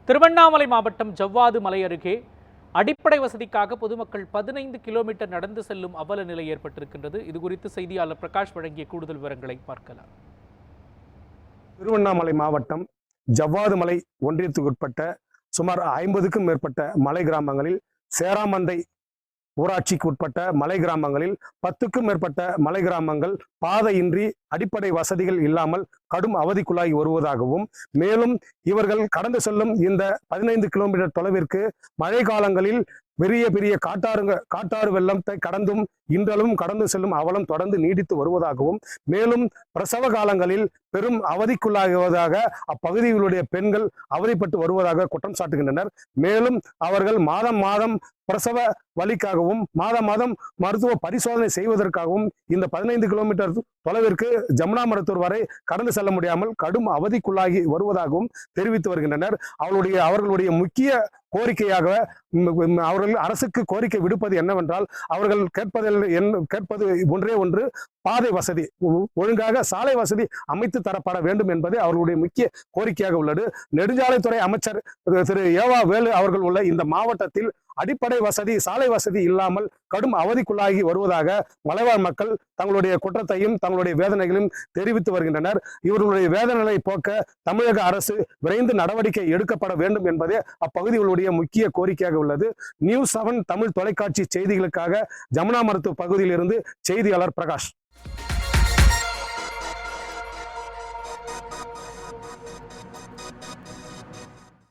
திருவண்ணாமலை மாவட்டம் ஜவ்வாது மலை அருகே அடிப்படை வசதிக்காக பொதுமக்கள் 15 கிலோமீட்டர் நடந்து செல்லும் அவல நிலை ஏற்பட்டிருக்கின்றது. இது குறித்து செய்தியாளர் பிரகாஷ் வழங்கிய கூடுதல் விவரங்களை பார்க்கலாம். திருவண்ணாமலை மாவட்டம் ஜவ்வாது மலை ஒன்றியத்துக்குட்பட்ட சுமார் 50க்கும் மேற்பட்ட மலை கிராமங்களில் சேராமந்தை ஊராட்சிக்கு உட்பட்ட மலை கிராமங்களில் 10க்கும் மேற்பட்ட மலை கிராமங்கள் பாதையின்றி அடிப்படை வசதிகள் இல்லாமல் கடும் அவதிக்குள்ளாகி வருவதாகவும், மேலும் இவர்கள் கடந்து செல்லும் இந்த 15 கிலோமீட்டர் தொலைவிற்கு மழை காலங்களில் பெரிய பெரிய காட்டாறு வெள்ளத்தை கடந்தும் இன்றளவும் கடந்து செல்லும் அவலம் தொடர்ந்து நீடித்து வருவதாகவும், மேலும் பிரசவ காலங்களில் பெரும் அவதிக்குள்ளாகுவதாக அப்பகுதிகளுடைய பெண்கள் அவதிப்பட்டு வருவதாக குற்றம் சாட்டுகின்றனர். மேலும் அவர்கள் மாதம் மாதம் பிரசவ வலிக்காகவும் மாதம் மாதம் மருத்துவ பரிசோதனை செய்வதற்காகவும் இந்த 15 கிலோமீட்டர் தொலைவிற்கு ஜமுனா மருத்துவர் வரை கடந்து செல்ல முடியாமல் கடும் அவதிக்குள்ளாகி வருவதாகவும் தெரிவித்து வருகின்றனர். அவர்களுடைய முக்கிய கோரிக்கையாக அவர்கள் அரசுக்கு கோரிக்கை விடுப்பது என்னவென்றால், அவர்கள் கேட்பது ஒன்றே ஒன்று, பாதை வசதி, ஒழுங்காக சாலை வசதி அமைத்து தரப்பட வேண்டும் என்பது அவர்களுடைய முக்கிய கோரிக்கையாக உள்ளது. நெடுஞ்சாலைத்துறை அமைச்சர் திரு ஏவா வேலு அவர்கள் உள்ள இந்த மாவட்டத்தில் அடிப்படை வசதி, சாலை வசதி இல்லாமல் கடும் அவதிக்குள்ளாகி வருவதாக மலைவாழ் மக்கள் தங்களுடைய குற்றத்தையும் தங்களுடைய வேதனைகளையும் தெரிவித்து வருகின்றனர். இவர்களுடைய வேதனைகளை போக்க தமிழக அரசு விரைந்து நடவடிக்கை எடுக்கப்பட வேண்டும் என்பதே அப்பகுதிகளுடைய முக்கிய கோரிக்கையாக உள்ளது. நியூஸ் 7 தமிழ் தொலைக்காட்சி செய்திகளுக்காக ஜமுனா மருத்துவ பகுதியிலிருந்து செய்தியாளர் பிரகாஷ்.